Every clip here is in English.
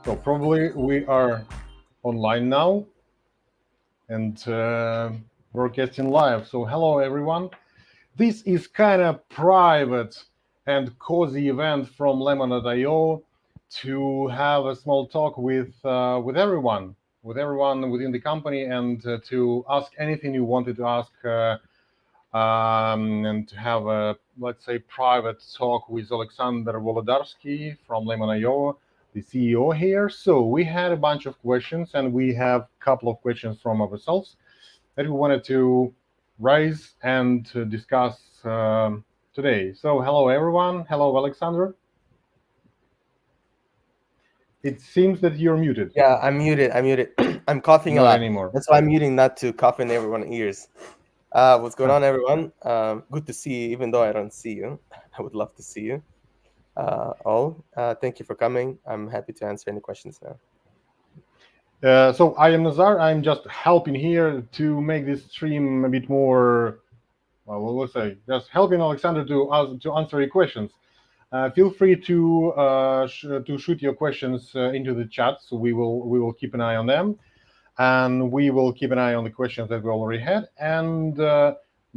So probably we are online now and broadcasting live. So hello everyone. This is kind of private and cozy event from Lemon.io to have a small talk with everyone within the company, and to ask anything you wanted to ask, and to have a, let's say, private talk with Aleksandr Volodarsky from Lemon.io, the CEO here. So we had a bunch of questions, and we have a couple of questions from ourselves that we wanted to raise and to discuss today. So hello everyone. Hello Aleksandr. It seems that you're muted. Yeah, I'm muted. I'm coughing a Not lot. anymore. That's why I'm muting, not to cough in everyone's ears. What's going on, everyone? Good to see you, even though I don't see you. I would love to see you all. Thank you for coming. I'm happy to answer any questions now. So I am Nazar. I'm just helping here to make this stream a bit more, well, let's say, just helping Aleksandr to answer your questions. Feel free to shoot your questions into the chat, so we will keep an eye on them, and we will keep an eye on the questions that we already had. And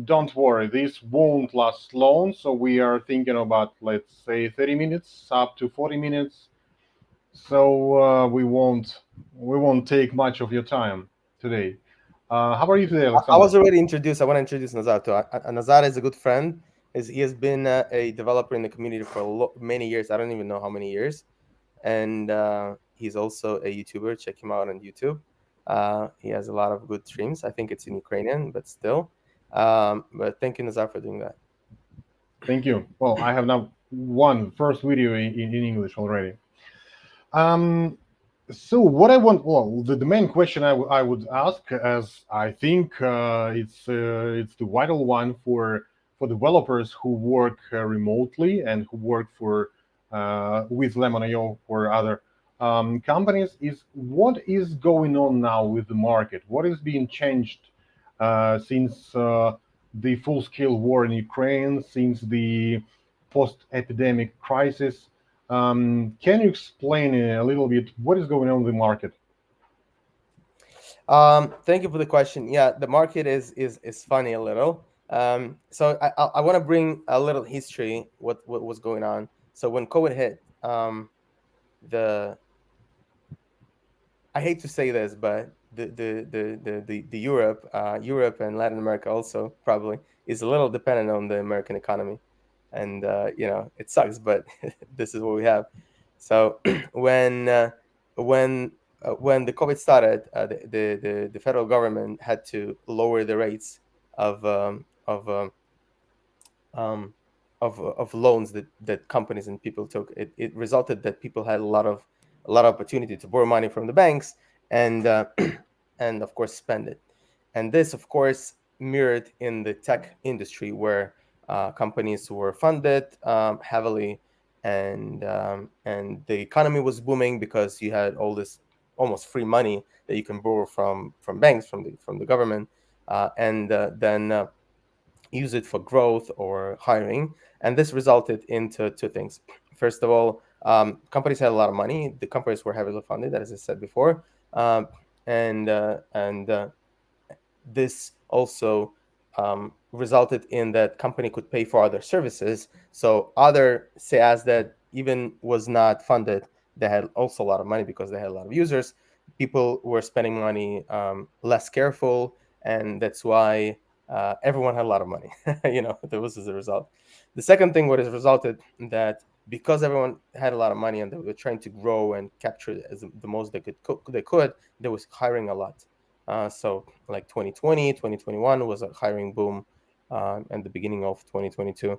don't worry, this won't last long. So we are thinking about, let's say, 30 minutes up to 40 minutes. So we won't take much of your time today. How are you today, Aleksandr? I was already introduced. I want to introduce Nazar to. Nazar is a good friend. He has been a developer in the community for many years. I don't even know how many years. And he's also a YouTuber. Check him out on YouTube. He has a lot of good streams. I think it's in Ukrainian, but still. But thank you, Nazar, for doing that. Thank you. Well, I have now one first video in English already. So what I want, well, the main question I would ask, as I think it's the vital one for developers who work remotely and who work for with Lemon.io or other companies, is what is going on now with the market? What is being changed since the full-scale war in Ukraine, since the post-epidemic crisis? Can you explain a little bit what is going on in the market? Thank you for the question. Yeah, the market is funny a little. So I want to bring a little history what was going on. So when COVID hit, I hate to say this, but the Europe and Latin America also probably is a little dependent on the American economy, and it sucks, but this is what we have. So when the COVID started, the federal government had to lower the rates of loans that companies and people took. It resulted that people had a lot of opportunity to borrow money from the banks and and of course spend it. And this, of course, mirrored in the tech industry, where companies were funded heavily, and the economy was booming because you had all this almost free money that you can borrow from banks, from the government, and then use it for growth or hiring. And this resulted into two things. First of all, companies had a lot of money. The companies were heavily funded, as I said before, and this also resulted in that company could pay for other services. So other SaaS that even was not funded, they had also a lot of money because they had a lot of users. People were spending money less careful, and that's why everyone had a lot of money. That was as a result. The second thing, what has resulted, that because everyone had a lot of money and they were trying to grow and capture the most they could, they was hiring a lot. So like 2020, 2021 was a hiring boom, and the beginning of 2022.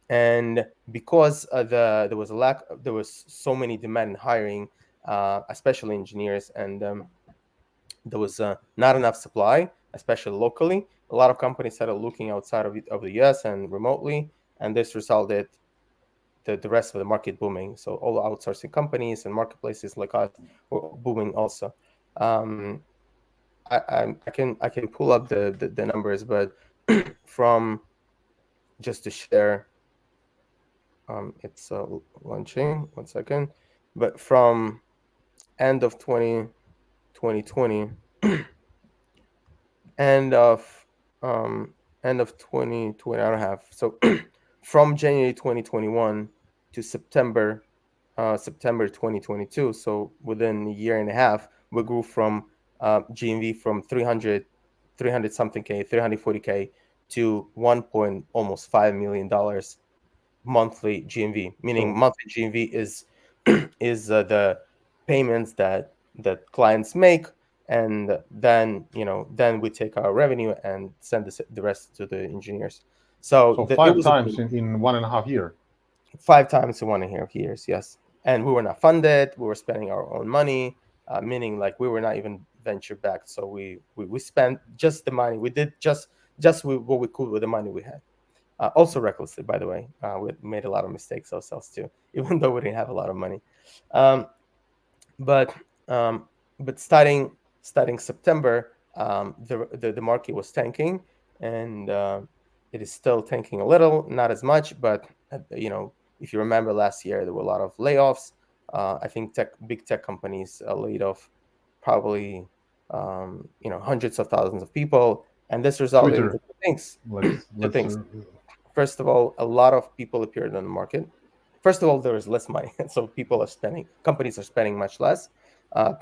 And because there was so many demand in hiring, especially engineers, and there was not enough supply, especially locally. A lot of companies started looking outside of the US and remotely, and this resulted the rest of the market booming. So all outsourcing companies and marketplaces like us were booming also. Um, I can pull up the numbers, but from just to share, it's launching. 1 second, but from end of 2020, end of end of 2020. I don't have so from January 2021 to September 2022. So within a year and a half, we grew from GMV from 300 something K, 340K to 1 point almost $5 million monthly GMV, meaning So monthly GMV is the payments that clients make, and then we take our revenue and send the rest to the engineers. So so it five was a times boom. in 1.5 year. 5 times in 1.5 years, yes. And we were not funded. We were spending our own money, meaning like we were not even venture backed. So we spent just the money. We did what we could with the money we had. Also recklessly, by the way. We made a lot of mistakes ourselves too, even though we didn't have a lot of money. Um, but um, but starting September, the market was tanking, and it is still tanking a little, not as much, but if you remember last year, there were a lot of layoffs. I think big tech companies laid off probably hundreds of thousands of people, and this resulted in Twitter. two things. Two Let's things. First of all, a lot of people appeared on the market. First of all, there is less money, so companies are spending much less. Uh,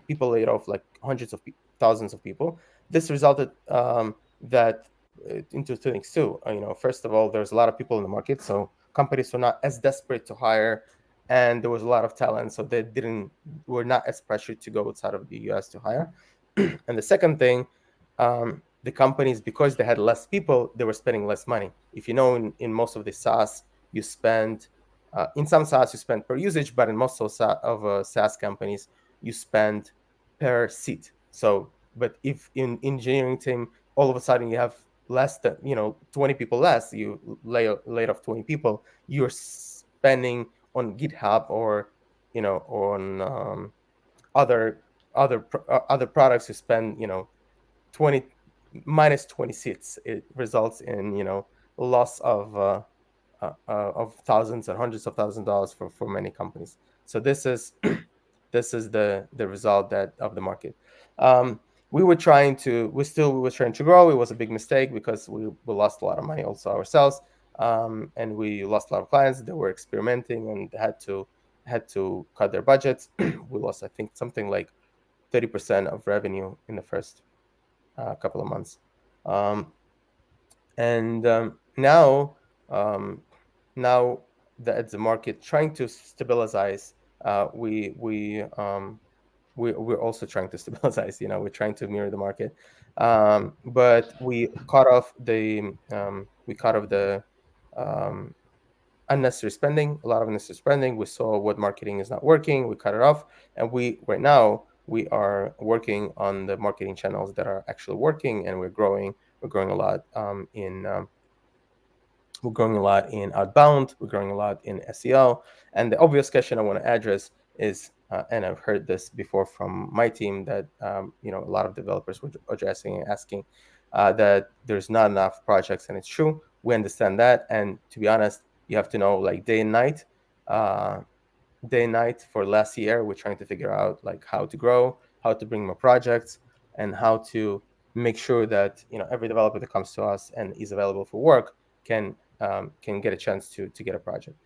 People laid off like thousands of people. This resulted that into two things too. First of all, there's a lot of people in the market, so companies were not as desperate to hire, and there was a lot of talent, so they didn't were not as pressured to go outside of the US to hire. And the second thing, the companies, because they had less people, they were spending less money. If you know, in most of the SaaS, you spend in some SaaS you spend per usage, but in most of SaaS companies you spend per seat. So, but if in engineering team all of a sudden you have less than 20 people less, you laid off 20 people, you're spending on GitHub or on other other products. You spend 20 minus 20 seats. It results in loss of thousands and hundreds of thousands of dollars for many companies. So this is this is the result that of the market. um, we were trying to we were trying to grow. It was a big mistake because we lost a lot of money also ourselves, and we lost a lot of clients that were experimenting and had to cut their budgets. We lost, I think, something like 30% of revenue in the first couple of months. Um, and um, now that the market trying to stabilize, we're also trying to stabilize. We're trying to mirror the market, but we cut off the um, unnecessary spending, a lot of unnecessary spending. We saw what marketing is not working. We cut it off, and right now we are working on the marketing channels that are actually working, and we're growing. We're growing a lot we're growing a lot in outbound. We're growing a lot in SEO. And the obvious question I want to address is, and I've heard this before from my team, that a lot of developers were addressing and asking that there's not enough projects, and it's true. We understand that, and to be honest, you have to know, like, uh, day and night for last year, we're trying to figure out like how to grow, how to bring more projects, and how to make sure that every developer that comes to us and is available for work can get a chance to get a project.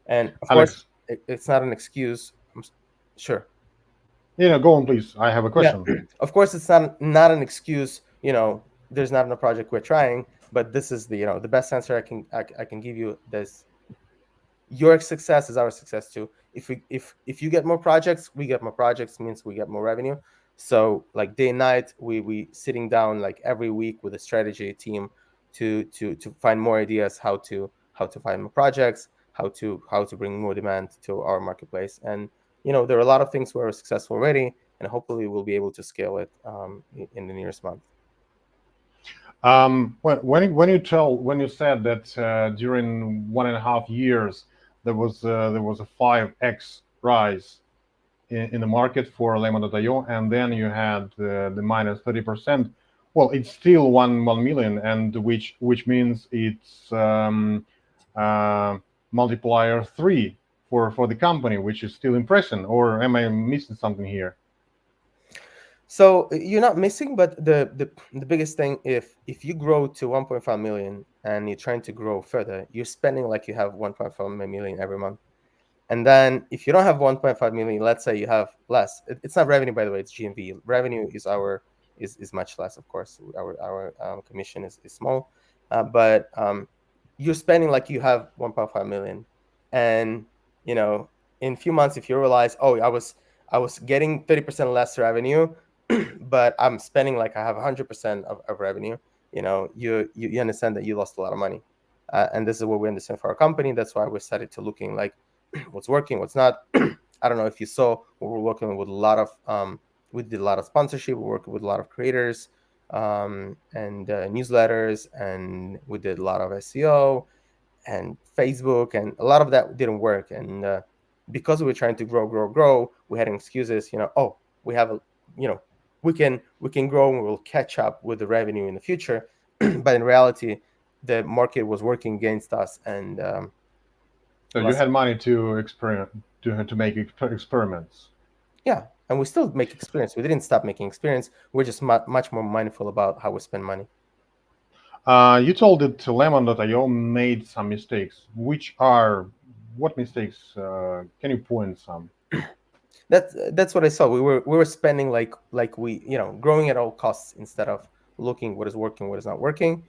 And of course, Alex, it's not an excuse. Sure. go on, please. I have a Yeah. question. Of course, it's not an excuse. There's not enough project, we're trying, but this is the best answer I can give you. This Your success is our success too. If you get more projects, we get more projects, means we get more revenue. So like day and night, we sitting down like every week with a strategy team, to find more ideas, how to find more projects, how to bring more demand to our marketplace. And there are a lot of things where we're successful already, and hopefully we'll be able to scale it in the nearest month. When you said that during 1.5 years there was a 5x rise in the market for Lemon.io, and then you had the minus 30%. Well, it's still 1 million, and which means it's uh, multiplier 3 for the company, which is still impressive. Or am I missing something here? So you're not missing, but the biggest thing, if you grow to 1.5 million and you're trying to grow further, you're spending like you have 1.5 million every month. And then if you don't have 1.5 million, let's say you have less. It's not revenue, by the way, it's GMV. Revenue is much less, of course. Our commission is small, but you're spending like you have 1.5 million, and in a few months, if you realize, oh, I was getting 30% less revenue, but I'm spending like I have 100% of revenue. You understand that you lost a lot of money, and this is what we understand for our company. That's why we started to looking like what's working, what's not. I don't know if you saw, we're working with a lot of we did a lot of sponsorship. We worked with a lot of creators and newsletters, and we did a lot of SEO and Facebook, and a lot of that didn't work. And because we were trying to grow, we had excuses. Oh, we have a, you know, we can grow and we'll catch up with the revenue in the future. But in reality, the market was working against us, and So you less. had money to experiment, to make experiments. Yeah, and we still make experience. We didn't stop making experience. We're just much more mindful about how we spend money. You told that Lemon.io made some mistakes. Which are what mistakes? Can you point some? That's what I saw. We were spending like we growing at all costs instead of looking what is working, what is not working.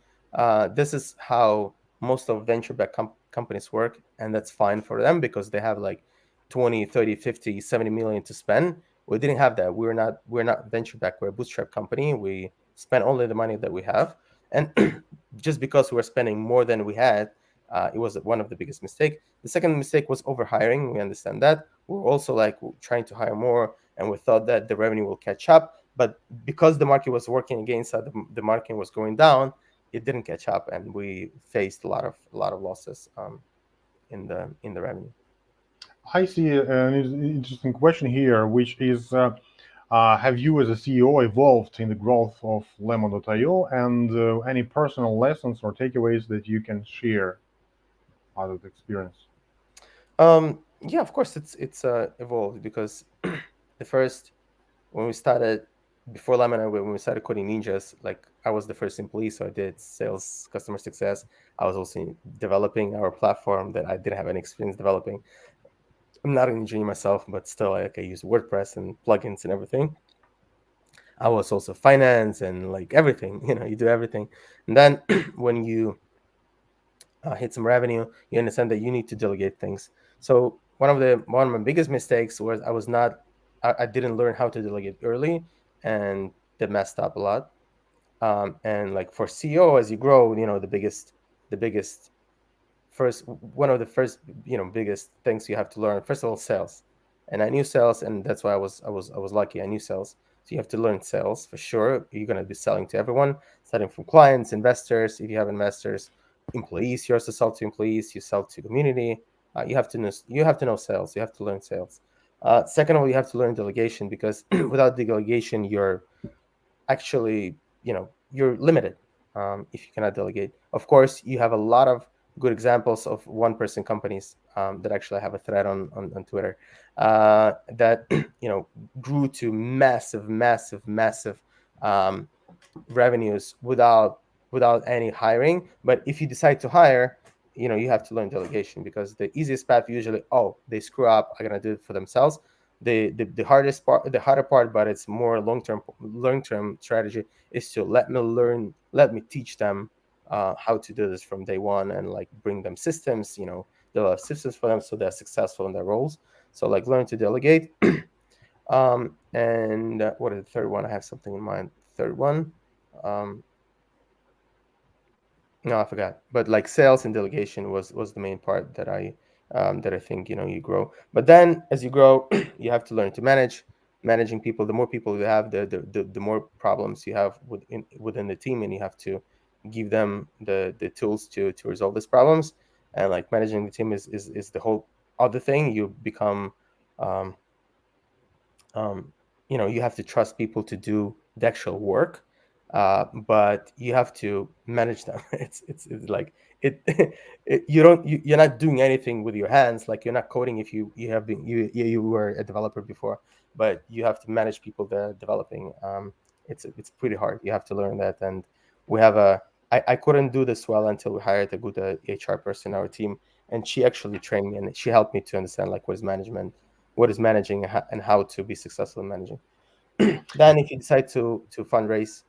This is how most of venture back companies work, and that's fine for them because they have like 20, 30, 50, 70 million to spend. We didn't have that. We're not venture back. We're a bootstrap company. We spend only the money that we have, and just because we were spending more than we had, it was one of the biggest mistake. The second mistake was overhiring. We understand that. We're also like trying to hire more, and we thought that the revenue will catch up. But because the market was working against us, the market was going down. It didn't catch up, and we faced a lot of losses in the revenue. I see an interesting question here, which is: have you, as a CEO, evolved in the growth of Lemon.io, and any personal lessons or takeaways that you can share out of the experience? Yeah, of course, it's evolved because the first when we started before Lemon, when we started coding ninjas, like I was the first employee, so I did sales, customer success. I was also developing our platform that I didn't have any experience developing. I'm not an engineer myself, but still, like I use WordPress and plugins and everything. I was also finance and like everything. You do everything, and then when you hit some revenue, you understand that you need to delegate things. So one of my biggest mistakes was I didn't learn how to delegate early, and that messed up a lot. And like for CEO, as you grow, the biggest first one of the first biggest things you have to learn, first of all, sales. And I knew sales, and that's why I was lucky. I knew sales. So you have to learn sales for sure. You're going to be selling to everyone, starting from clients, investors, if you have investors, employees. You also sell to employees, you sell to community. You have to know sales. You have to learn sales. Second of all, you have to learn delegation, because without delegation, you're actually you're limited if you cannot delegate. Of course, you have a lot of good examples of one person companies that actually have a thread on Twitter that grew to massive um, revenues without any hiring. But if you decide to hire, you have to learn delegation, because the easiest path usually, oh, they screw up, I'm gonna do it for themselves. The hardest part, the harder part, but it's more long term strategy, is to let me teach them how to do this from day one, and like bring them systems, develop systems for them so they're successful in their roles. So like learn to delegate. And what is the third one? I have something in mind. Third one. Um, No, I forgot. But like sales and delegation was the main part that I think you grow. But then as you grow, you have to learn to managing people. The more people you have, the more problems you have within the team, and you have to give them the tools to resolve these problems. And like managing the team is the whole other thing. You become um, you have to trust people to do the actual work, but you have to manage them. It's like it, you're not doing anything with your hands, like you're not coding if you have been you were a developer before, but you have to manage people that are developing. It's pretty hard. You have to learn that. And we have a I couldn't do this well until we hired a good HR person in our team, and she actually trained me and she helped me to understand like what is managing, and how to be successful in managing. Then, if you decide to fundraise,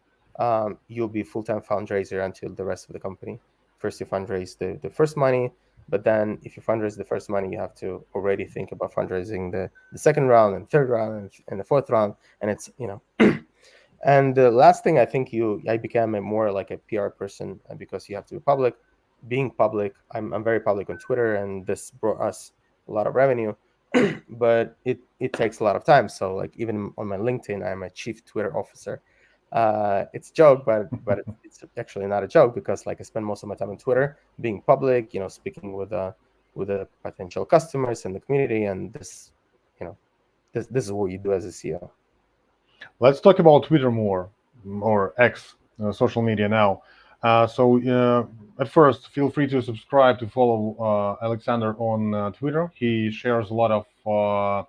you'll be full-time fundraiser until the rest of the company. First, you fundraise the first money, but then if you fundraise the first money, you have to already think about fundraising the second round and third round and the fourth round, and it's And the last thing, I think I became a more like a PR person, because you have to be public. Being public, I'm very public on Twitter, and this brought us a lot of revenue, but it takes a lot of time. So like even on my LinkedIn, I'm a chief Twitter officer. It's a joke, but it's actually not a joke, because like I spend most of my time on Twitter, being public, speaking with the potential customers and the community, and you know, this is what you do as a CEO. Let's talk about Twitter more, or X, social media now. At first, feel free to subscribe to follow Alexander on Twitter. He shares a lot of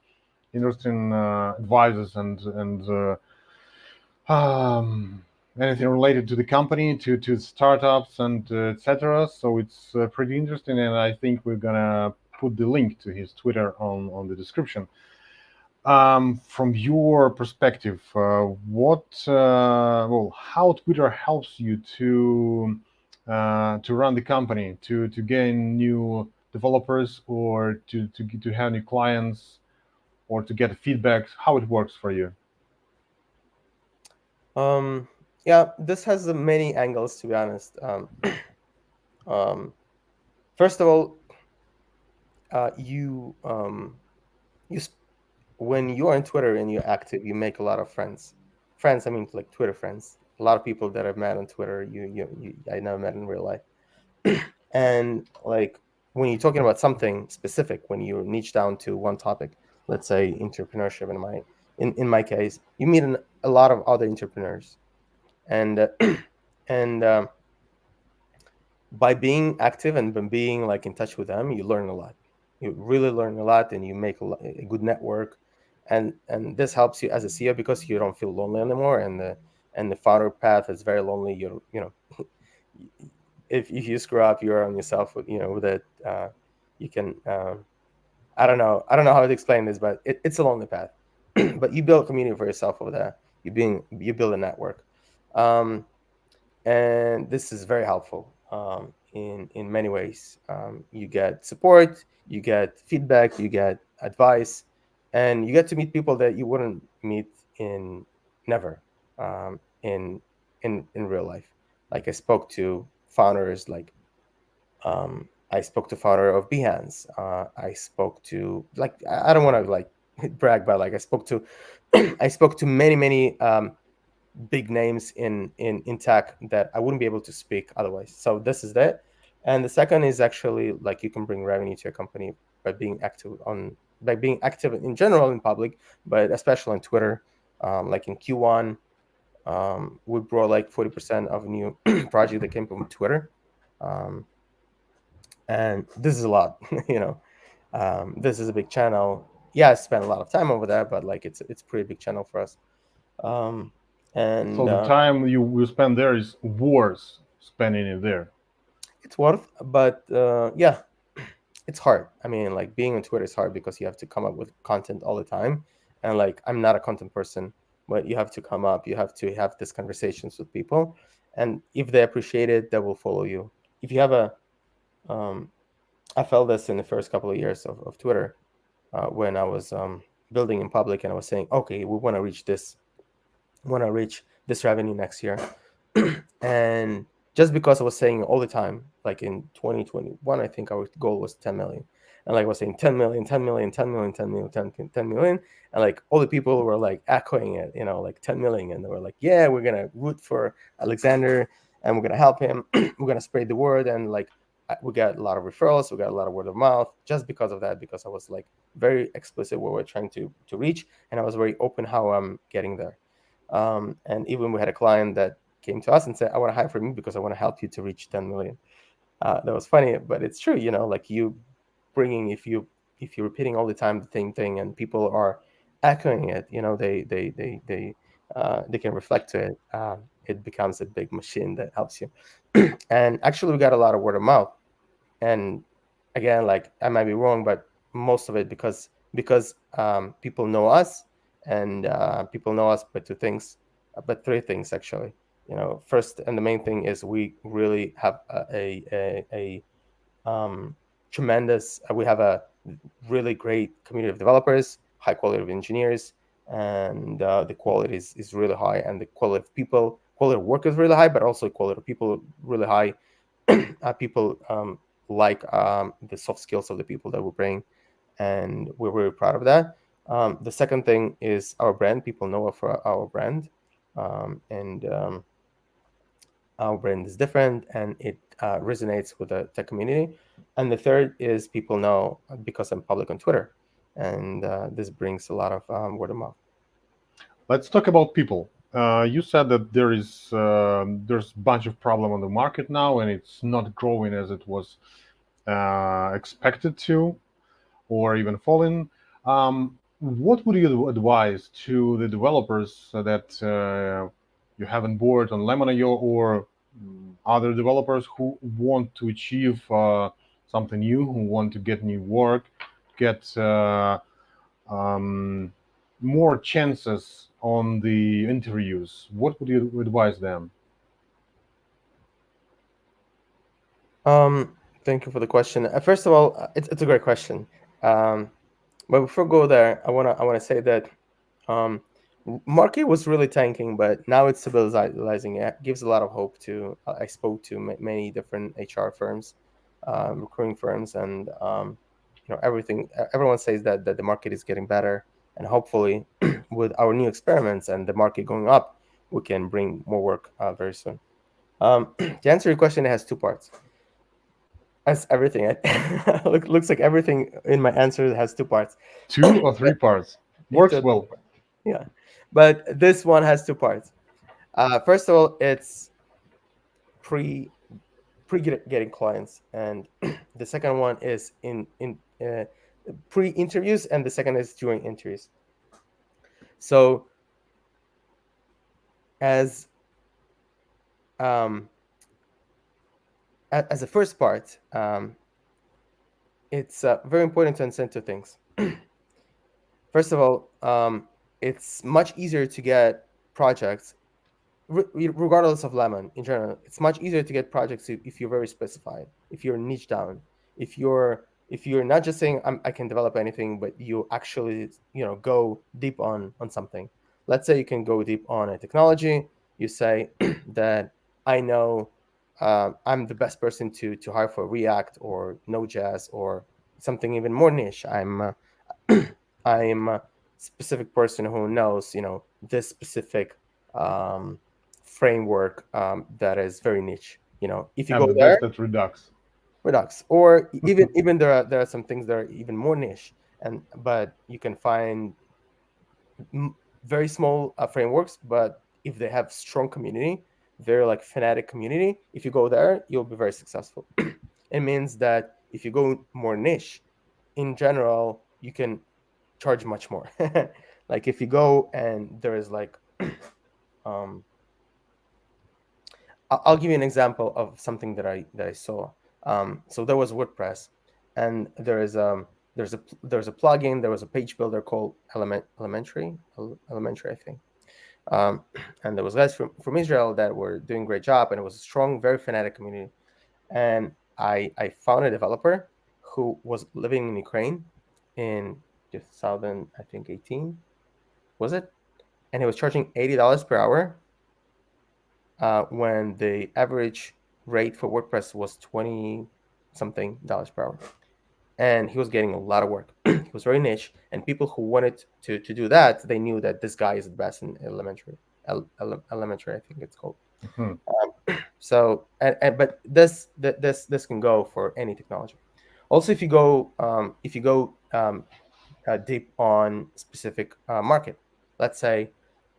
interesting advices and anything related to the company, to startups and etc. So it's pretty interesting, and I think we're gonna put the link to his Twitter on the description. From your perspective, how Twitter helps you to run the company, to gain new developers, or to have new clients, or to get feedback, how it works for you? Um, yeah, this has many angles, to be honest. Um, First of all, you sp- when you are on Twitter and you're active, you make a lot of friends. Friends, I mean, like Twitter friends. A lot of people that I've met on Twitter, I never met in real life. And like when you're talking about something specific, when you niche down to one topic, let's say entrepreneurship, in my case, you meet a lot of other entrepreneurs, and and by being active and by being like in touch with them, you learn a lot. You really learn a lot, and you make a good network, and this helps you as a CEO, because you don't feel lonely anymore. And the founder path is very lonely. If you screw up, you're on yourself with it. You can I don't know how to explain this, but it's a lonely path. But you build a community for yourself over there. You build a network. Um, and this is very helpful in many ways. You get support, you get feedback, you get advice, and you get to meet people that you wouldn't meet in never in in real life. Like I spoke to founders, like I spoke to founder of Behance. I spoke to, like, I don't want to like brag, but like I spoke to I spoke to many big names in tech that I wouldn't be able to speak otherwise. So this is that. And the second is actually like you can bring revenue to your company by being active in general in public, but especially on Twitter. Like in Q1, we brought like 40% of new project that came from Twitter. Um, and this is a lot, this is a big channel. Yeah, I spent a lot of time over there, but like it's a pretty big channel for us. Um, So and the time you spend there is worth spending it there. It's worth, but yeah, it's hard. I mean, like being on Twitter is hard because you have to come up with content all the time, and like I'm not a content person, but you have to come up, you have to have these conversations with people, and if they appreciate it, they will follow you. If you have um, I felt this in the first couple of years of Twitter, when I was building in public, and I was saying, okay, we want to reach this revenue next year, and just because I was saying all the time, like in 2021, I think our goal was 10 million. And like I was saying 10 million, 10 million, 10 million, 10 million, 10 million. And like all the people were like echoing it, like 10 million. And they were like, yeah, we're going to root for Alexander and we're going to help him. We're going to spread the word. And like we got a lot of referrals. We got a lot of word of mouth just because of that, because I was like very explicit what we're trying to reach. And I was very open how I'm getting there. And even we had a client that came to us and said, I want to hire for me because I want to help you to reach 10 million. That was funny, but it's true. Like you bringing, if you're repeating all the time the same thing and people are echoing it, they can reflect to it. It becomes a big machine that helps you. And actually we got a lot of word of mouth. And again, like I might be wrong, but most of it because people know us, and people know us by two things, but three things actually. First and the main thing is we really have a tremendous. We have a really great community of developers, high quality of engineers, and the quality is really high, and the quality of work is really high, but also quality of people really high. People like the soft skills of the people that we bring, and we're very proud of that. The second thing is our brand. People know us for our brand, and our brand is different, and it resonates with the tech community. And the third is people know because I'm public on Twitter, and this brings a lot of word of mouth. Let's talk about people. You said that there's a bunch of problem on the market now, and it's not growing as it was expected to, or even falling. What would you advise to the developers that you have on board on Lemon.io, or other developers who want to achieve something new, who want to get new work, get um, more chances on the interviews? What would you advise them? Thank you for the question. First of all, it's a great question. Um, but before I go there, I wanna say that um, market was really tanking, but now it's stabilizing. It gives a lot of hope to. I spoke to many different HR firms, recruiting firms, and everything. Everyone says that the market is getting better, and hopefully, with our new experiments and the market going up, we can bring more work very soon. To answer your question, it has two parts. As everything, looks like everything in my answer has two parts. Two or three parts Two works or three well. parts. Yeah, but this one has two parts. First of all, it's pre getting clients, and the second one is in pre interviews, and the second is during interviews. So as um, as the first part, it's very important to understand two things. First of all, it's much easier to get projects, regardless of Lemon in general. It's much easier to get projects if you're very specified, if you're niche down, if you're not just saying I can develop anything, but you actually go deep on something. Let's say you can go deep on a technology. You say that I know I'm the best person to hire for React or Node.js or something even more niche. I'm a specific person who knows, this specific um, framework that is very niche. If you I'm go the there, best at Redux. Redux, or even there are some things that are even more niche, but you can find very small frameworks, but if they have strong community, very like fanatic community, if you go there, you'll be very successful. It means that if you go more niche, in general, you can charge much more. Like if you go and there is like um I'll give you an example of something that I saw. So there was WordPress, and there's a plugin. There was a page builder called Elementary, I think. Um, and there was guys from Israel that were doing a great job, and it was a strong, very fanatic community. And I found a developer who was living in Ukraine in 2000, I think 18, was it? And he was charging $80 per hour when the average rate for WordPress was 20 something dollars per hour, and he was getting a lot of work. He was very niche, and people who wanted to do that, they knew that this guy is the best in elementary. Elementary, I think it's called. Hmm. So, but this can go for any technology. Also, if you go deep on specific market, let's say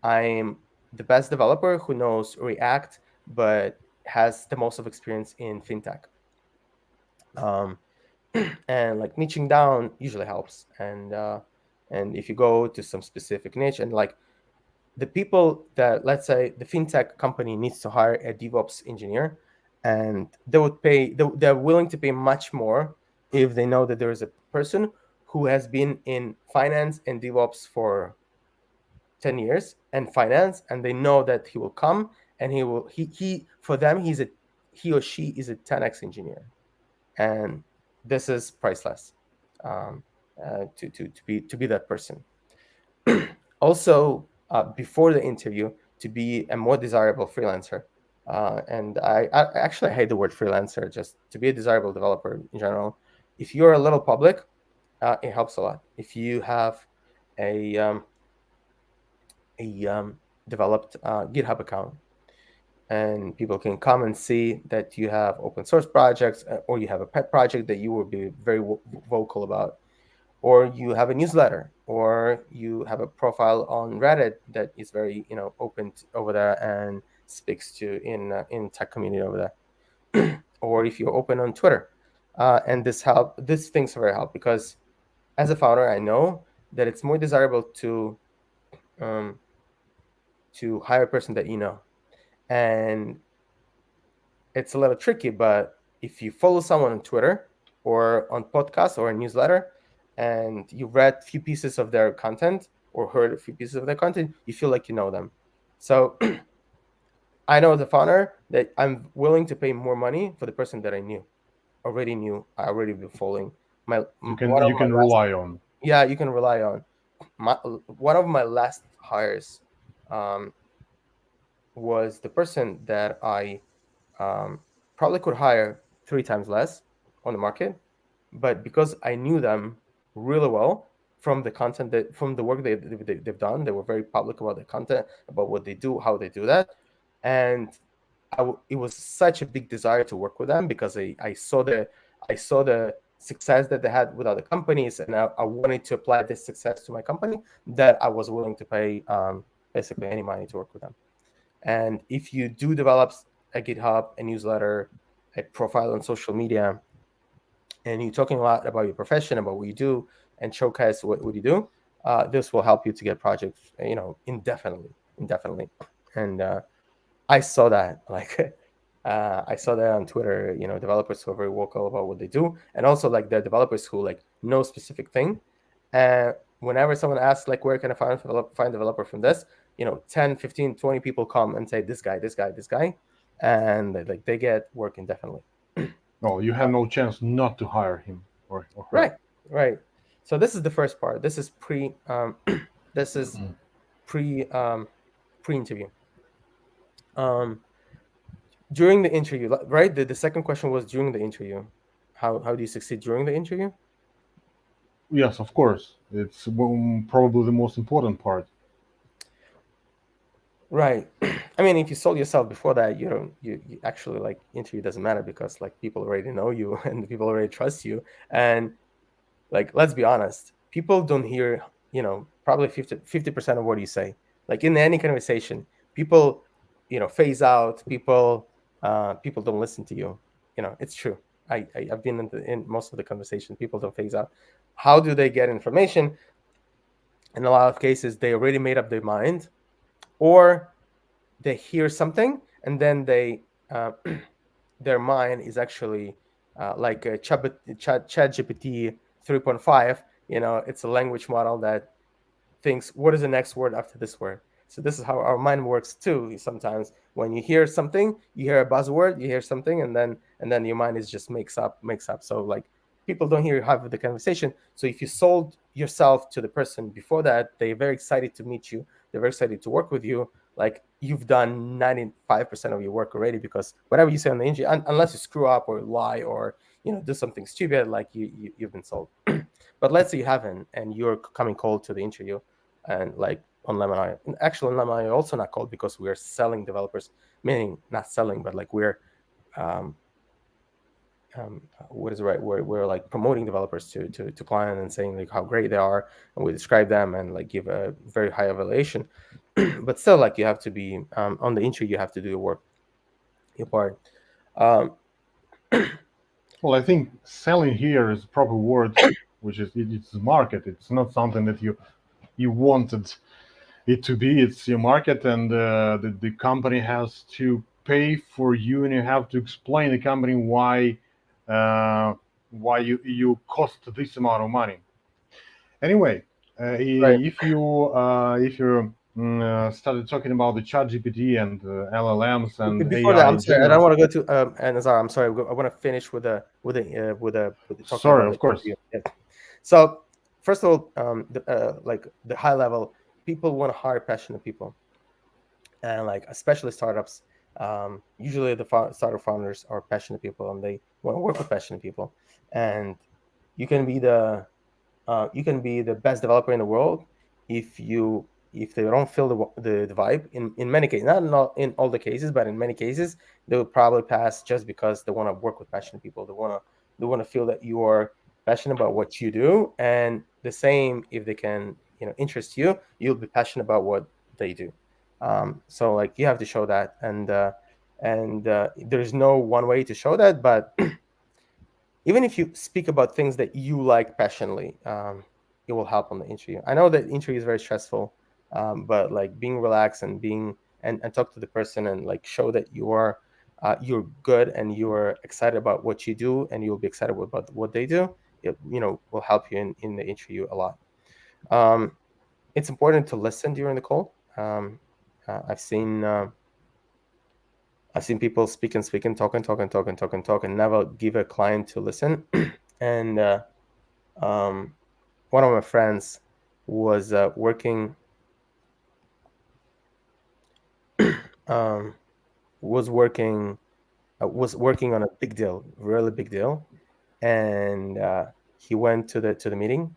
I'm the best developer who knows React, but has the most of experience in fintech. Um, and like niching down usually helps. And if you go to some specific niche, and like the people that, let's say the fintech company needs to hire a DevOps engineer, and they're willing to pay much more if they know that there is a person who has been in finance and DevOps for 10 years and finance, and they know that he will come and he for them he or she is a 10x engineer, and this is priceless, um, to be that person. Also, before the interview, to be a more desirable freelancer. And I actually hate the word freelancer, just to be a desirable developer in general. If you're a little public, it helps a lot. If you have a, developed GitHub account, and people can come and see that you have open source projects, or you have a pet project that you will be very vocal about, or you have a newsletter, or you have a profile on Reddit that is very open over there and speaks to in tech community over there, or if you're open on Twitter, and these things very help, because as a founder I know that it's more desirable um, to hire a person that you know. And it's a little tricky, but if you follow someone on Twitter or on podcast or a newsletter, and you read a few pieces of their content or heard a few pieces of their content, you feel like you know them. So I know as a founder that I'm willing to pay more money for the person that I already been following. You can One of you my can last, rely on. yeah, you can rely on. One of my last hires um, was the person that I probably could hire 3 times less on the market, but because I knew them really well from the content from the work they've done, they were very public about the content, about what they do, how they do that, and it was such a big desire to work with them, because I saw the success that they had with other companies, and I wanted to apply this success to my company, that I was willing to pay basically any money to work with them. And if you do develop a GitHub, a newsletter, a profile on social media, and you're talking a lot about your profession, about what you do, and showcase what you do, this will help you to get projects, indefinitely. And I saw that, like, I saw that on Twitter. Developers who are very vocal about what they do, and also like the developers who like know specific thing. And whenever someone asks like, where can I find developer from this, 10, 15, 20 people come and say this guy, this guy, this guy, and they get work indefinitely. No, you have no chance not to hire him or her. Right, right. So this is the first part. This is this is pre pre-interview. Um, During the interview, right? The second question was during the interview. How do you succeed during the interview? Yes, of course. It's probably the most important part. Right. I mean, if you sold yourself before that, you don't you actually, like, interview doesn't matter, because like people already know you and people already trust you. And like, let's be honest, people don't hear, probably 50% of what you say. Like in any conversation, people, phase out. People don't listen to you. It's true. I've been in most of the conversation. People don't phase out. How do they get information? In a lot of cases, they already made up their mind, or they hear something, and then their mind is actually like a chat GPT 3.5. It's a language model that thinks, what is the next word after this word? So this is how our mind works too. Sometimes when you hear something, you hear a buzzword, you hear something, and then your mind is just makes up. So like, people don't hear half of the conversation. So if you sold yourself to the person before that, they're very excited to meet you, they're very excited to work with you. Like, you've done 95% of your work already, because whatever you say on the interview, unless you screw up or lie or do something stupid, like you've been sold. But let's say you haven't, and you're coming cold to the interview, and like on Lemon, actually on Lemon also not cold, because we are selling developers, meaning not selling, but like we're um, what is the right word? We're like promoting developers to client and saying like how great they are, and we describe them and like give a very high evaluation. But still, like you have to be on the interview, you have to do your work, your part. Um, Well, I think selling here is a proper word, which is it's market. It's not something that you wanted it to be. It's your market, and the company has to pay for you, and you have to explain the company uh, why you cost this amount of money. Anyway, right. if you started talking about the chat GPT and LLMs and Before that, AI I'm in sorry, I don't general. want to go to and Azar. I'm sorry. I want to finish with the talking Sorry, about of the course. interview. Yeah. So first of all, like the high level, people want to hire passionate people, and like especially startups. Usually the startup founders are passionate people, and they want to work with passionate people. And you can be the best developer in the world if they don't feel the vibe. In many cases, not in all the cases, but in many cases, they will probably pass just because they want to work with passionate people. They want to feel that you are passionate about what you do, and the same, if they can interest you, you'll be passionate about what they do. So like you have to show that, and there's no one way to show that, but even if you speak about things that you like passionately, it will help on the interview. I know that interview is very stressful, but like being relaxed and and talk to the person and like show that you're good and you're excited about what you do, and you'll be excited about what they do. It will help you in the interview a lot. Um, it's important to listen during the call. I've seen. I've seen people speak and speak and talk and talk and talk and talk and talk and never give a client to listen. And um, one of my friends was um, was working working on a big deal, really big deal, and he went to the meeting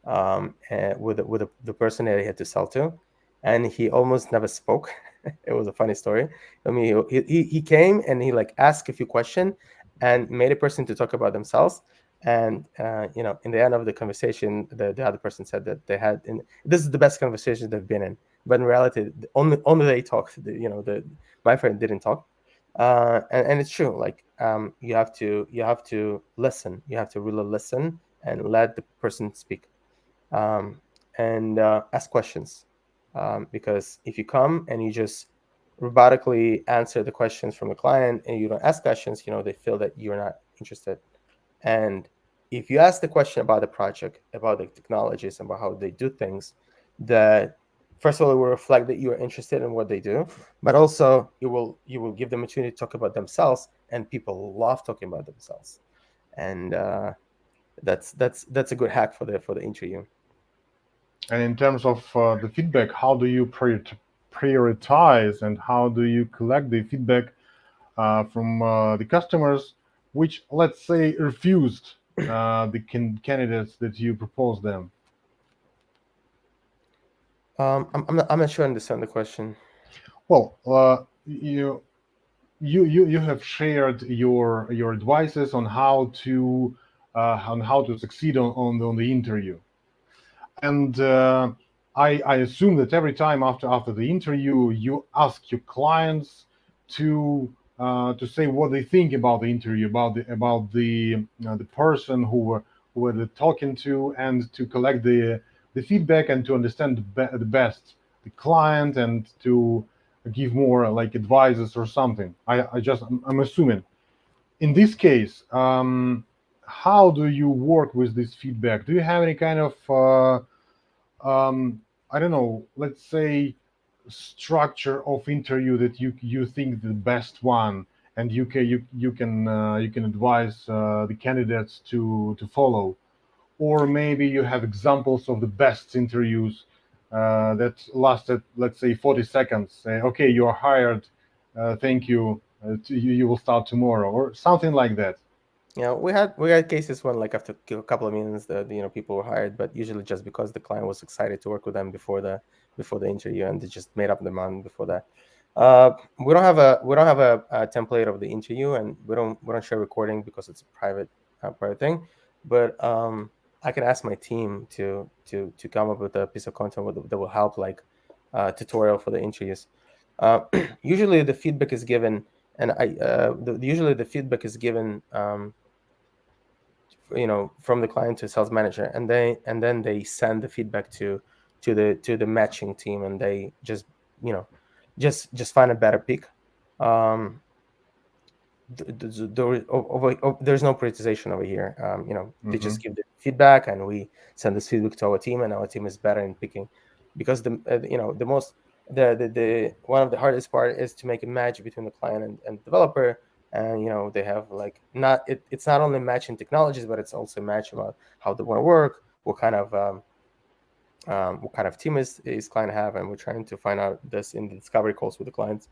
with the person that he had to sell to, and he almost never spoke. It was a funny story. I mean, he came and he like asked a few questions and made a person to talk about themselves. And in the end of the conversation, the other person said that they had, and this is the best conversation they've been in. But in reality, only they talked. My friend didn't talk, and it's true. Like you have to listen. You have to really listen and let the person speak, um, and ask questions. Because if you come and you just robotically answer the questions from the client and you don't ask questions, they feel that you're not interested. And if you ask the question about the project, about the technologies, about how they do things, that first of all, it will reflect that you are interested in what they do, but also you will give them an opportunity to talk about themselves, and people love talking about themselves. And that's a good hack for the interview. And in terms of the feedback, how do you prioritize and how do you collect the feedback from the customers, which let's say refused the candidates that you propose them? I'm not sure I understand the question. Well, you have shared your advices on how to succeed on the interview, and I assume that every time after the interview you ask your clients to say what they think about the interview, about the person who were they talking to, and to collect the feedback and to understand the best the client, and to give more like advices or something. I'm assuming in this case, how do you work with this feedback? Do you have any kind of I don't know, let's say structure of interview that you think the best one, and you can advise the candidates to follow, or maybe you have examples of the best interviews that lasted, let's say, 40 seconds. Say, okay, you are hired. Thank you. You will start tomorrow, or something like that. We had cases when, like, after a couple of meetings, people were hired, but usually just because the client was excited to work with them before the interview, and they just made up their mind before that. We don't have a template of the interview, and we don't share recording because it's a private thing. But I can ask my team to come up with a piece of content that will help, like tutorial for the interviews. Usually the feedback is given, and usually the feedback is given. From the client to sales manager, and then they send the feedback to the matching team, and they you know just find a better pick. um there's no prioritization over here. They Hmm. just give the feedback, and we send this feedback to our team, and our team is better in picking, because the most the one of the hardest part is to make a match between the client and developer. And they have, like, it's not only matching technologies, but it's also a match about how they want to work, what kind of team is client have. And we're trying to find out this in the discovery calls with the clients.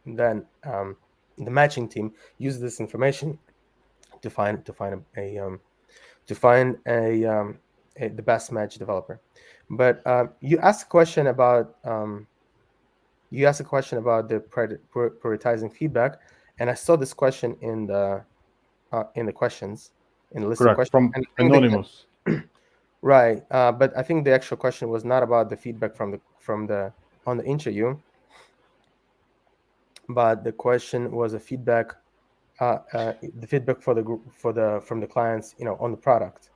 And then the matching team uses this information to find the best match developer. But you asked a question about the prioritizing feedback, and I saw this question in the questions, in the list of Correct. questions, From and I think anonymous. that right. But I think the actual question was not about the feedback from the on the interview, but the question was the feedback for the group, from the clients, on the product.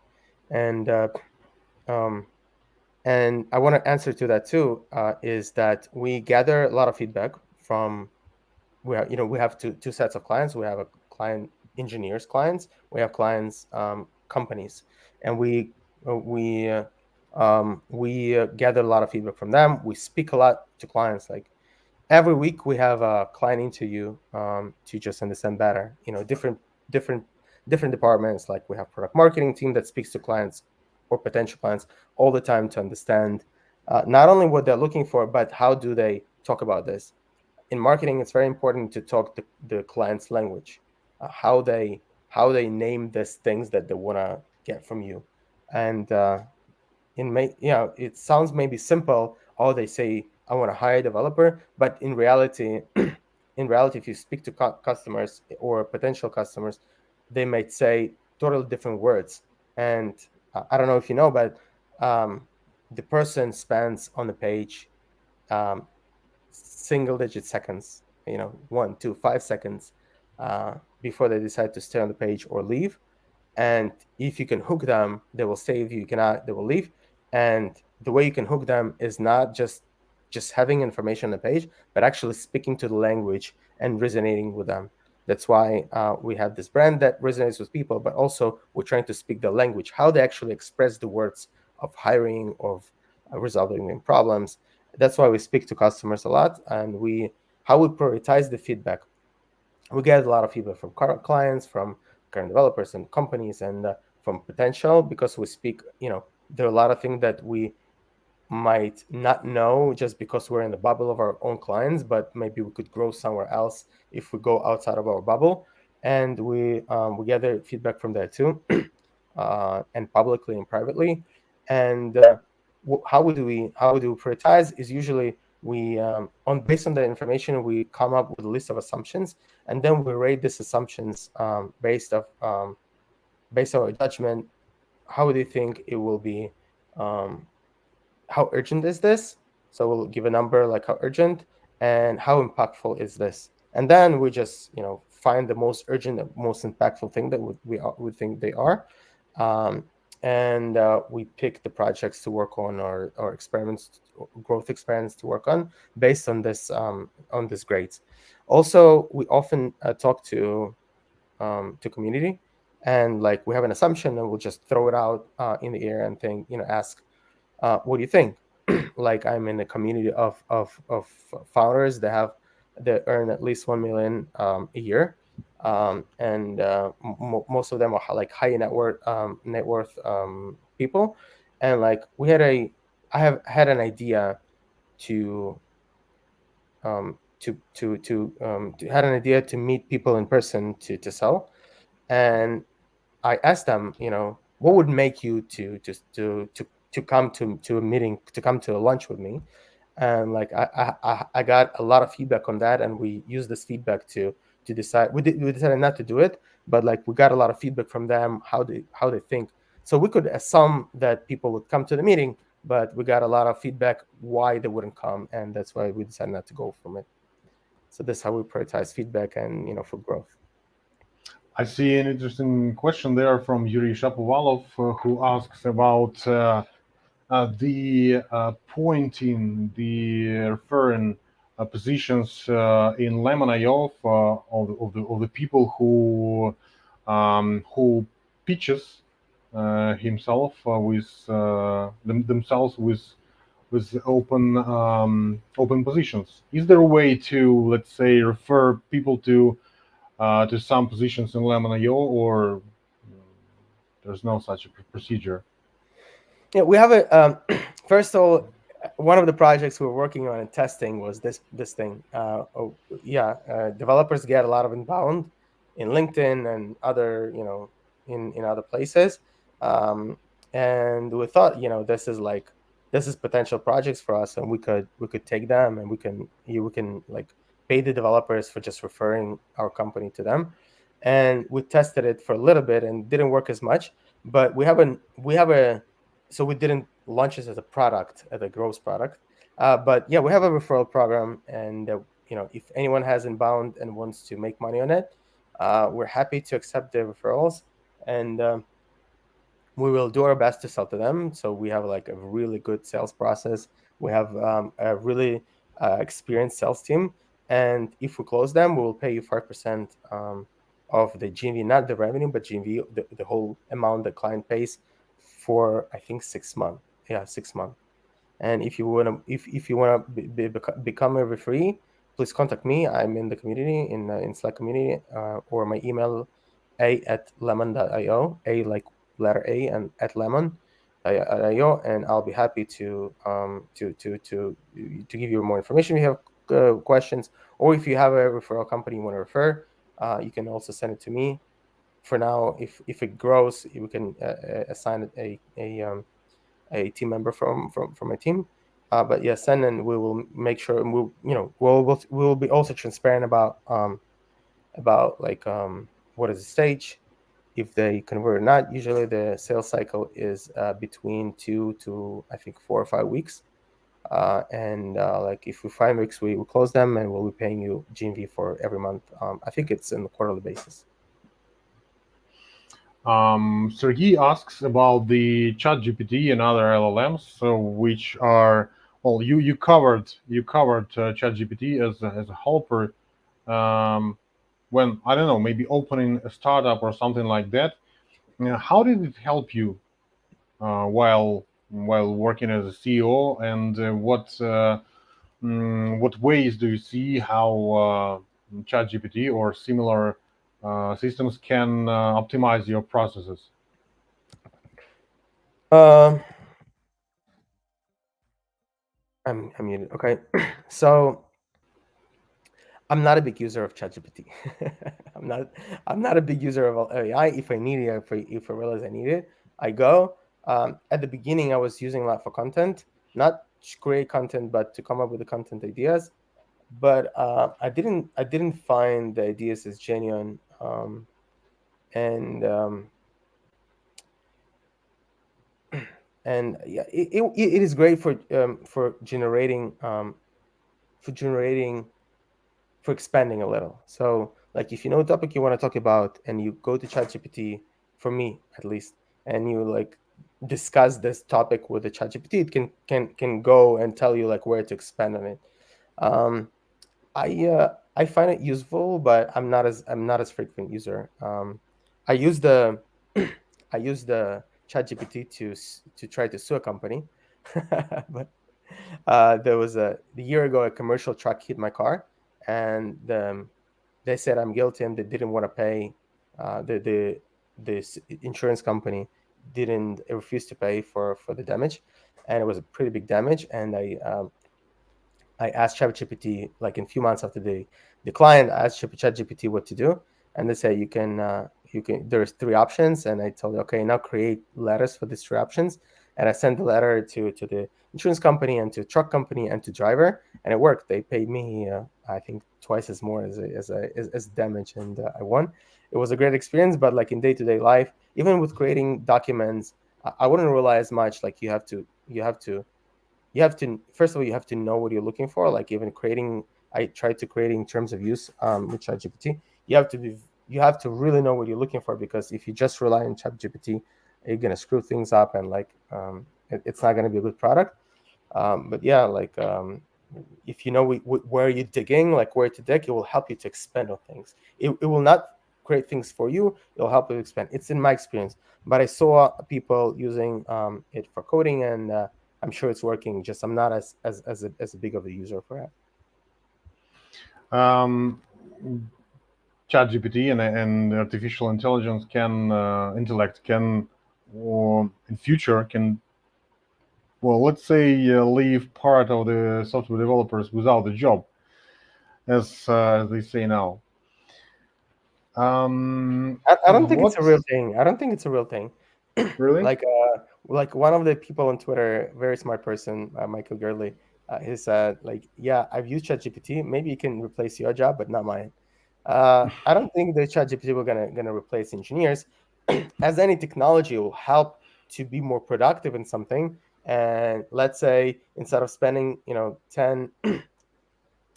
And um, and I want to answer to that too. Is that we gather a lot of feedback from we have two sets of clients. We have a client engineers clients. We have clients, companies, and we gather a lot of feedback from them. We speak a lot to clients. Like, every week we have a client interview, to just understand better, different different departments. Like, we have product marketing team that speaks to clients or potential clients all the time to understand, not only what they're looking for, but how do they talk about this. In marketing, it's very important to talk the client's language, how they name these things that they want to get from you. And it sounds maybe simple. Oh, they say, I want to hire a developer, but in reality, if you speak to customers or potential customers, they might say totally different words. And I don't know if you know, but the person spends on the page, um, single digit seconds, 1, 2, 5 seconds, before they decide to stay on the page or leave. And if you can hook them, they will stay. If you cannot, they will leave. And the way you can hook them is not just having information on the page, but actually speaking to the language and resonating with them. That's why we have this brand that resonates with people, but also we're trying to speak the language, how they actually express the words of hiring, of resolving their problems. That's why we speak to customers a lot. And how we prioritize the feedback. We get a lot of feedback from current clients, from current developers and companies, and from potential, because we speak. There are a lot of things that we might not know just because we're in the bubble of our own clients, but maybe we could grow somewhere else if we go outside of our bubble. And we gather feedback from there too, and publicly and privately. And how we do prioritize is usually based on the information, we come up with a list of assumptions, and then we rate these assumptions, based on our judgment. How do you think it will be? Um, how urgent is this? So we'll give a number, like how urgent, and how impactful is this? And then we just find the most urgent, the most impactful thing that we think they are. um, and we pick the projects to work on, or experiments, growth experiments to work on, based on this grades. Also, we often talk to community, and, like, we have an assumption, and we'll just throw it out in the air and ask, what do you think? Like, I'm in a community of founders that earn at least 1 million a year, and most of them are like high net worth people. And, like, I have had an idea to had an idea to meet people in person to sell, and I asked them, what would make you to just to come to a meeting, to come to a lunch with me. And like I got a lot of feedback on that, and we used this feedback to decide. We decided not to do it, but like we got a lot of feedback from them, how they think. So we could assume that people would come to the meeting, but we got a lot of feedback why they wouldn't come, and that's why we decided not to go from it. So that's how we prioritize feedback and for growth. I see an interesting question there from Yuri Shapovalov, who asks about the pointing, the referring positions in Lemon.io of the people who pitches himself themselves with open positions. Is there a way to, let's say, refer people to some positions in Lemon.io, or there's no such a procedure? Yeah, we have a first of all, one of the projects we were working on and testing was this thing. Developers get a lot of inbound in LinkedIn and other in other places, um, and we thought this is potential projects for us, and we could take them, and we can like pay the developers for just referring our company to them. And we tested it for a little bit and didn't work as much, but we have a so we didn't launch this as a product, as a gross product. But yeah, we have a referral program, and if anyone has inbound and wants to make money on it, we're happy to accept the referrals, and we will do our best to sell to them. So we have like a really good sales process. We have a really experienced sales team, and if we close them, we will pay you 5% of the GMV, not the revenue, but GMV, the whole amount the client pays for, I think, 6 months. Yeah, 6 months. And if you wanna become a referee, please contact me. I'm in the community, in Slack community, or my email, a@lemon.io, a like letter A and at lemon.io, and I'll be happy to give you more information if you have questions, or if you have a referral company you want to refer, you can also send it to me. For now, if it grows, we can assign a team member from my team. But yeah, send, and we will make sure, and we'll be also transparent about like what is the stage, if they convert or not. Usually the sales cycle is between 2 to, I think, 4 or 5 weeks. And like if we 5 weeks, we close them, and we'll be paying you GMV for every month. I think it's on a quarterly basis. Sergey asks about the ChatGPT and other LLMs, so which are, well, you covered ChatGPT as a helper, um, when, I don't know, maybe opening a startup or something like that. How did it help you while working as a CEO, and what ways do you see how ChatGPT or similar systems can optimize your processes? Um, I'm muted. Okay, so I'm not a big user of ChatGPT. I'm not. I'm not a big user of AI. If I need it, if I realize I need it, I go. At the beginning, I was using a lot for content, not to create content, but to come up with the content ideas. But I didn't find the ideas as genuine. And and yeah, it is great for generating for expanding a little. So like if you know a topic you want to talk about, and you go to ChatGPT, for me at least, and you like discuss this topic with the ChatGPT, it can go and tell you like where to expand on it. Um, I find it useful, but I'm not as frequent user. I use the I use the ChatGPT to try to sue a company, but there was a year ago a commercial truck hit my car, and they said I'm guilty, and they didn't want to pay the insurance company refused to pay for the damage, and it was a pretty big damage. And I asked ChatGPT, like in a few months after the client, I asked ChatGPT what to do, and they say you can there's three options, and I told it, okay, now create letters for these three options, and I sent the letter to the insurance company and to truck company and to driver, and it worked. They paid me I think twice as more as damage, and I won. It was a great experience, but like in day-to-day life, even with creating documents, I wouldn't rely as much. Like you have to first of all you have to know what you're looking for. Like even creating, I tried to create in terms of use with ChatGPT. You have to really know what you're looking for, because if you just rely on ChatGPT, you're gonna screw things up, and like it's not gonna be a good product. But yeah, like if you know where you're digging, like where to dig, it will help you to expand on things. It will not create things for you, it'll help you expand. It's in my experience, but I saw people using it for coding, and I'm sure it's working. Just I'm not as big of a user for it. Um, ChatGPT and artificial intelligence can intellect can, or in future can, well, let's say leave part of the software developers without a job, as they say now. I don't think it's a real What's thing. I don't think it's a real thing. really? Like one of the people on Twitter, very smart person, Michael Gurley, he said like, yeah, I've used ChatGPT. Maybe it can replace your job, but not mine. I don't think the ChatGPT will gonna replace engineers. As any technology will help to be more productive in something. And let's say instead of spending 10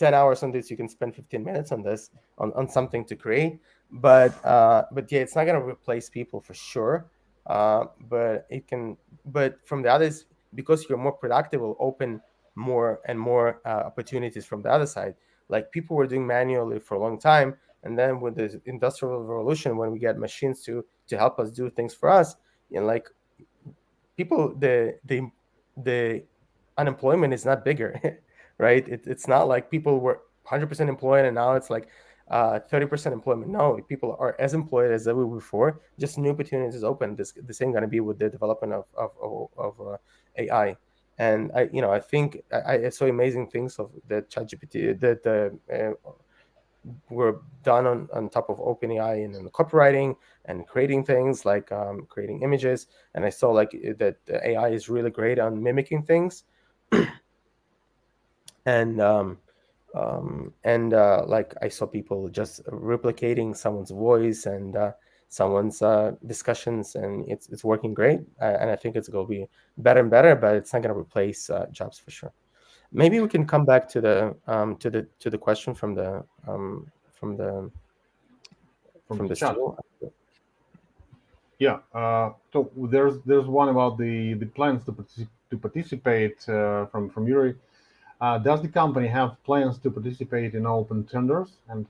hours on this, you can spend 15 minutes on this, on something to create. But yeah, it's not going to replace people for sure. But it can, but from the others, because you're more productive, will open more and more opportunities from the other side. Like people were doing manually for a long time, and then with the industrial revolution, when we get machines to help us do things for us, like people, the unemployment is not bigger, right? It's not like people were 100% employed and now it's like 30% employment. No, people are as employed as ever before. Just new opportunities open. This ain't gonna be with the development of AI. And I think I saw amazing things of the ChatGPT that were done on top of OpenAI and in copywriting and creating things like creating images. And I saw like that the AI is really great on mimicking things, and like I saw people just replicating someone's voice and someone's discussions, and it's working great. And I think it's going to be better and better, but it's not going to replace jobs for sure. Maybe we can come back to the question from the From from the the chat? stream. Yeah. So there's one about the plans to participate from Yuri. Does the company have plans to participate in open tenders and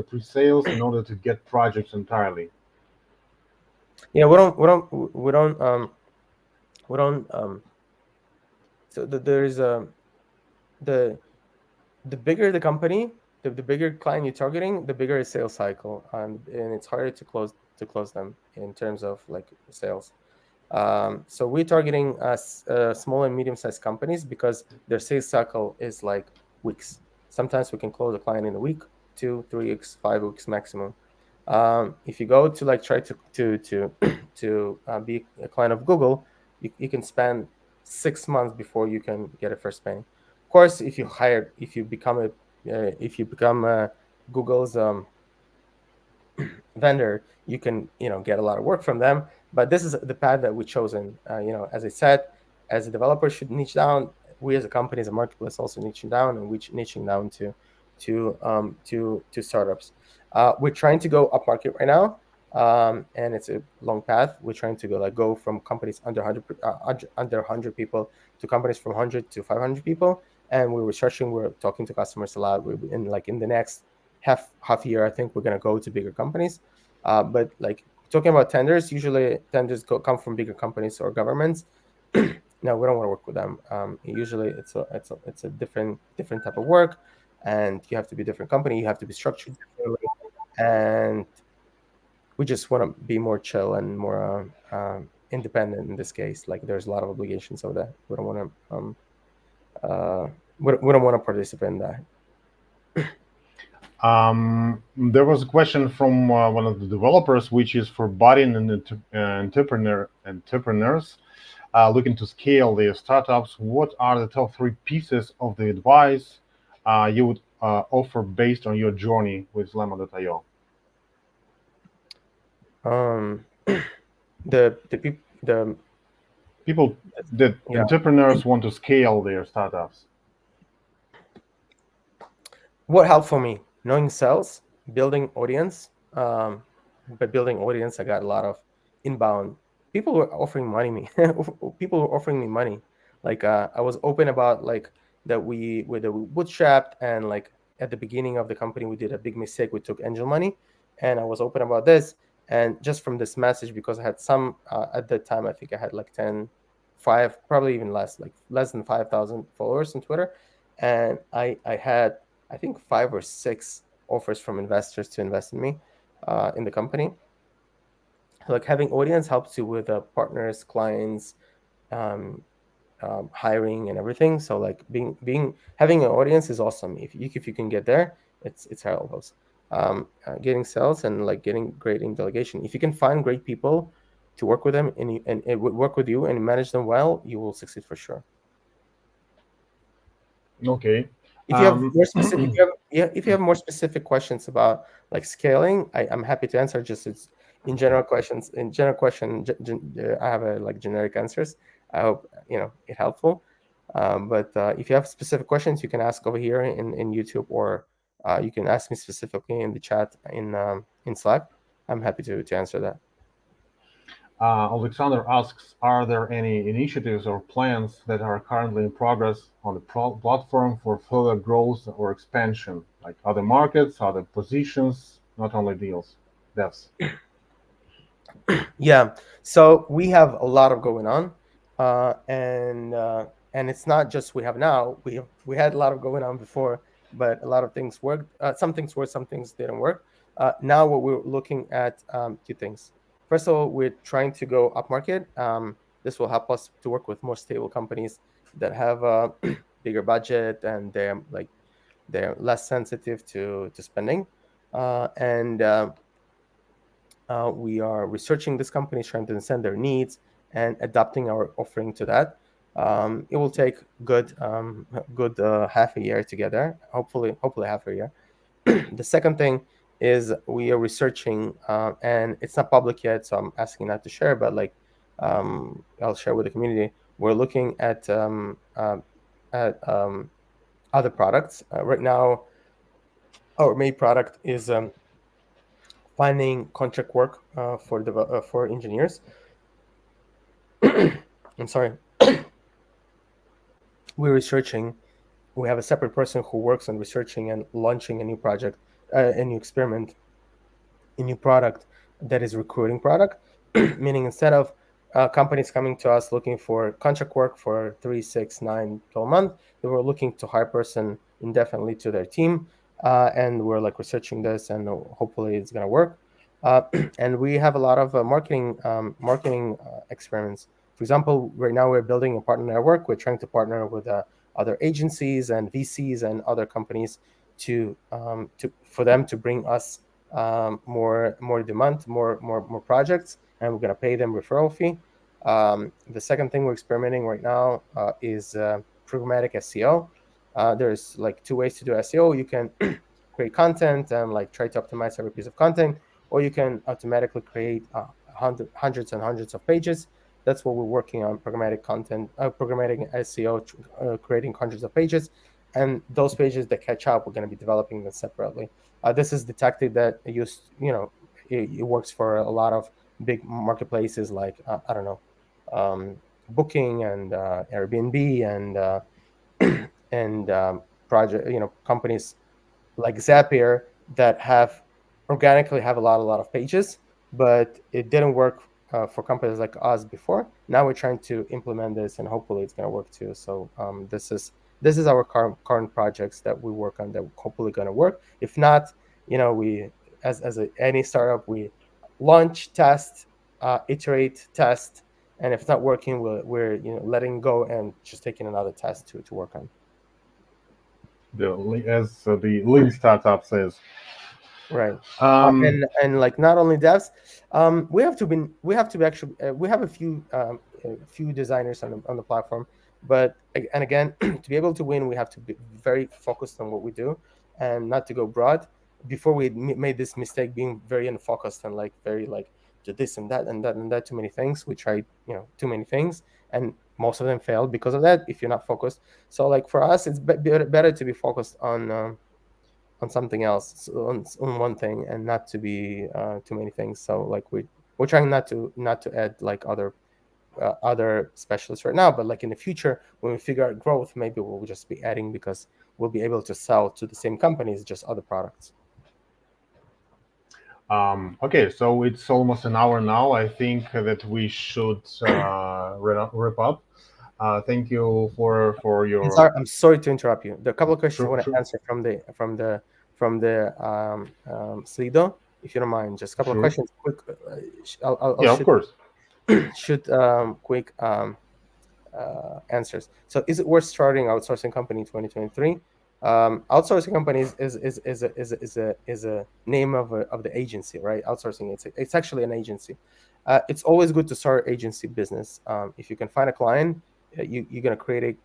pre-sales in order to get projects entirely? Yeah, we don't so there's the the bigger the company, the bigger client you're targeting, the bigger the sales cycle, and it's harder to close them in terms of like sales. So we're targeting small and medium-sized companies because their sales cycle is like weeks. Sometimes we can close a client in a week, 2, 3 weeks, 5 weeks maximum. If you go to like try to be a client of Google, you can spend 6 months before you can get a first penny. Of course, if you become Google's vendor, you can get a lot of work from them. But this is the path that we've chosen. As I said, as a developer should niche down. We as a company, as a marketplace, also niching down, and we niching down to startups. We're trying to go up market right now, and it's a long path. We're trying to go from companies under 100 people to companies from 100 to 500 people. And we're researching. We're talking to customers a lot. In the next half year, I think we're gonna go to bigger companies. But like talking about tenders, usually tenders come from bigger companies or governments. No, we don't want to work with them. Usually, it's a different type of work, and you have to be a different company. You have to be structured differently, and we just want to be more chill and more independent in this case. Like there's a lot of obligations of that. We don't want to we don't want to participate in that. There was a question from one of the developers, which is for budding and entrepreneurs looking to scale their startups. What are the top three pieces of the advice you would offer based on your journey with Lemon.io? Um, the People that yeah, entrepreneurs want to scale their startups. what helped for me, knowing sales, building audience. By building audience, I got a lot of inbound people were offering money me. People were offering me money. Like I was open about like that we bootstrapped, and like at the beginning of the company we did a big mistake. We took angel money, and I was open about this. And just from this message, because I had some at that time, I think I had like 10, 5, probably even less, like less than 5,000 followers on Twitter, and I had I think 5 or 6 offers from investors to invest in me in the company. Like having audience helps you with partners, clients, um, hiring, and everything. So like being having an audience is awesome. If you can get there, it's helps. Getting sales and like getting great in delegation. If you can find great people to work with them, and it would work with you and manage them well, you will succeed for sure. Okay. If you have Um, more specific, if you have, yeah, if you have more specific questions about like scaling, I'm happy to answer. Just it's in general questions. In general question, I have a like generic answers. I hope it helpful. But if you have specific questions, you can ask over here in YouTube, or you can ask me specifically in the chat in Slack. I'm happy to answer that. Alexander asks, are there any initiatives or plans that are currently in progress on the platform for further growth or expansion, like other markets, other positions, not only deals, devs? Yeah, so we have a lot of going on, and it's not just we have now. We had a lot of going on before, but a lot of things worked. Some things worked, some things didn't work. Now, what we're looking at, two things. First of all, we're trying to go upmarket. This will help us to work with more stable companies that have a bigger budget, and they're less sensitive to spending, and we are researching this company, trying to understand their needs and adapting our offering to that. It will take good half a year together. Hopefully half a year. The second thing is we are researching, and it's not public yet, so I'm asking not to share. But like, I'll share with the community. We're looking at other products right now. Our main product is finding contract work for engineers. I'm sorry. We're researching. We have a separate person who works on researching and launching a new project, a new experiment, a new product that is recruiting product. Meaning instead of companies coming to us looking for contract work for 3, 6, 9, 12 months, they were looking to hire person indefinitely to their team, and we're like researching this, and hopefully it's gonna work. Uh, and we have a lot of marketing experiments. For example, right now we're building a partner network. We're trying to partner with other agencies and VCs and other companies to for them to bring us more demand, more projects, and we're gonna pay them referral fee. The second thing we're experimenting right now is programmatic SEO. There's like 2 ways to do SEO. You can create content and like try to optimize every piece of content, or you can automatically create hundreds and hundreds of pages. That's what we're working on: programmatic content, programmatic SEO, creating hundreds of pages, and those pages that catch up, we're going to be developing them separately. This is the tactic that it works for a lot of big marketplaces like I don't know, Booking and Airbnb and project companies like Zapier that have organically have a lot of pages, but it didn't work for companies like us before. Now we're trying to implement this, and hopefully it's going to work too. So this is our current projects that we work on that hopefully going to work. If not, we any startup, we launch, test, iterate, test, and if it's not working, we're letting go and just taking another test to work on. As the lean startup says. Right. Um, And like not only devs, we have to be actually we have a few designers on the platform, but and again to be able to win, we have to be very focused on what we do and not to go broad. Before we made this mistake being very unfocused and like very like to this and that and that and that, too many things. We tried too many things, and most of them failed because of that. If you're not focused, so like for us, it's better to be focused on something else, so on one thing, and not to be too many things. So like we're trying not to add like other specialists right now, but like in the future when we figure out growth, maybe we'll just be adding, because we'll be able to sell to the same companies, just other products. okay, so it's almost an hour now. I think that we should wrap up. Thank you for And your sorry, I'm sorry to interrupt you. There are a couple of questions I sure, want to sure, answer from the Slido, if you don't mind. Just a couple of sure. questions, quick. I'll Yeah, of shoot course. shoot quick answers. So, is it worth starting outsourcing company in 2023? Outsourcing companies is a name of the agency, right? Outsourcing, it's actually an agency. It's always good to start agency business. If you can find a client, you're gonna create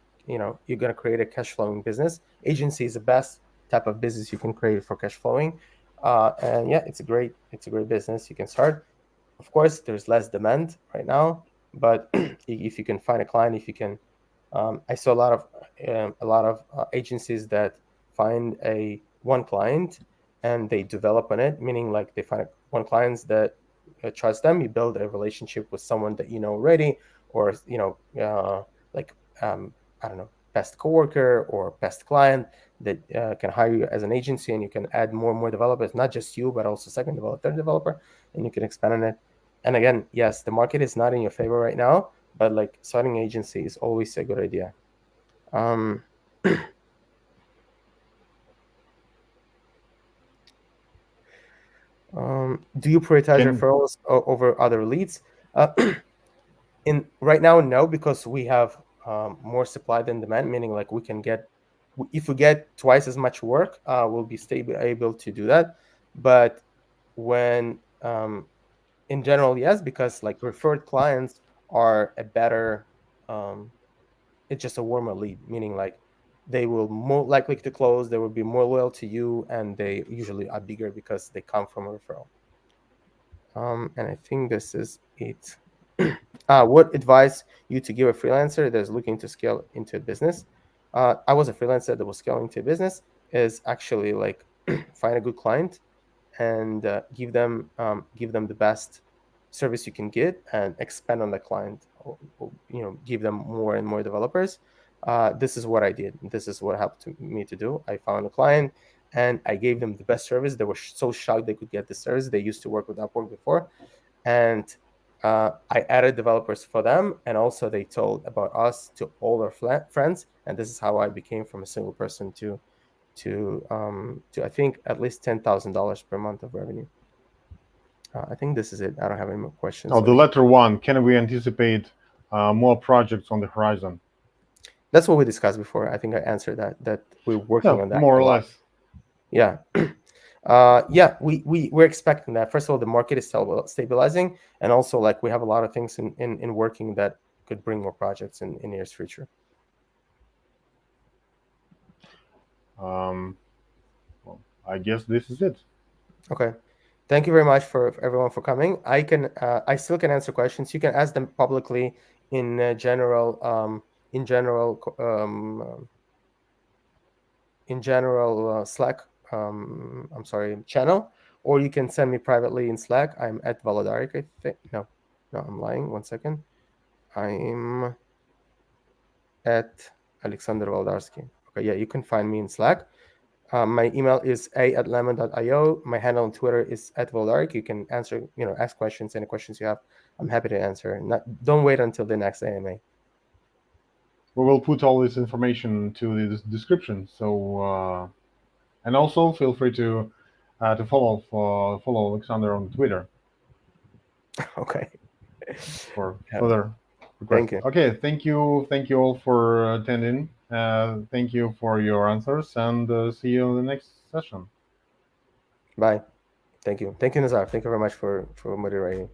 a cash flowing business. Agency is the best type of business you can create for cash flowing, and yeah, it's a great business you can start. Of course, there's less demand right now, but if you can find a client, if you can, I saw a lot of agencies that find a one client and they develop on it, meaning like they find one clients that trust them. You build a relationship with someone that you know already, or like I don't know, best coworker or best client that can hire you as an agency, and you can add more and more developers, not just you, but also second developer, third developer, and you can expand on it. And again, yes, the market is not in your favor right now, but like starting agency is always a good idea. Um, do you prioritize Can referrals over other leads? Uh, in right now, no, because we have more supply than demand, meaning like if we get twice as much work, we'll be stable able to do that. But when in general, yes, because like referred clients are a better it's just a warmer lead, meaning like they will more likely to close, they will be more loyal to you, and they usually are bigger because they come from a referral. And I think this is it. What advice you to give a freelancer that's looking to scale into a business? I was a freelancer that was scaling to a business. Is actually like find a good client and give them the best service you can get and expand on the client, or give them more and more developers. This is what I did. This is what helped me to do. I found a client and I gave them the best service. They were so shocked they could get the service. They used to work with Upwork before, and I added developers for them, and also they told about us to all their friends, and this is how I became from a single person to I think at least $10,000 per month of revenue. I think this is it. I don't have any more questions. oh, the Let me. letter one? Can we anticipate more projects on the horizon? That's what we discussed before. I think I answered that. That we're working Yeah, on that more a or lot. less. Yeah. Yeah, we're expecting that. First of all, the market is stabilizing, and also like we have a lot of things in working that could bring more projects in near future. Um, well, I guess this is it. Okay. Thank you very much for everyone for coming. I still can answer questions. You can ask them publicly in in general Slack. I'm sorry, channel, or you can send me privately in Slack. I'm at Volodarik. I think no, I'm lying. One second. I'm at Aleksandr Volodarsky. Okay, yeah, you can find me in Slack. My email is a@lemon.io. My handle on Twitter is @Voldarik. You can ask questions, any questions you have. I'm happy to answer. Don't wait until the next AMA. We will put all this information to the description. So, and also feel free to follow Alexander on Twitter Okay. for Yeah. further of course. Thank you. Okay, thank you all for attending. Thank you for your answers, and see you in the next session. Bye. Thank you. Thank you, Nazar. Thank you very much for moderating.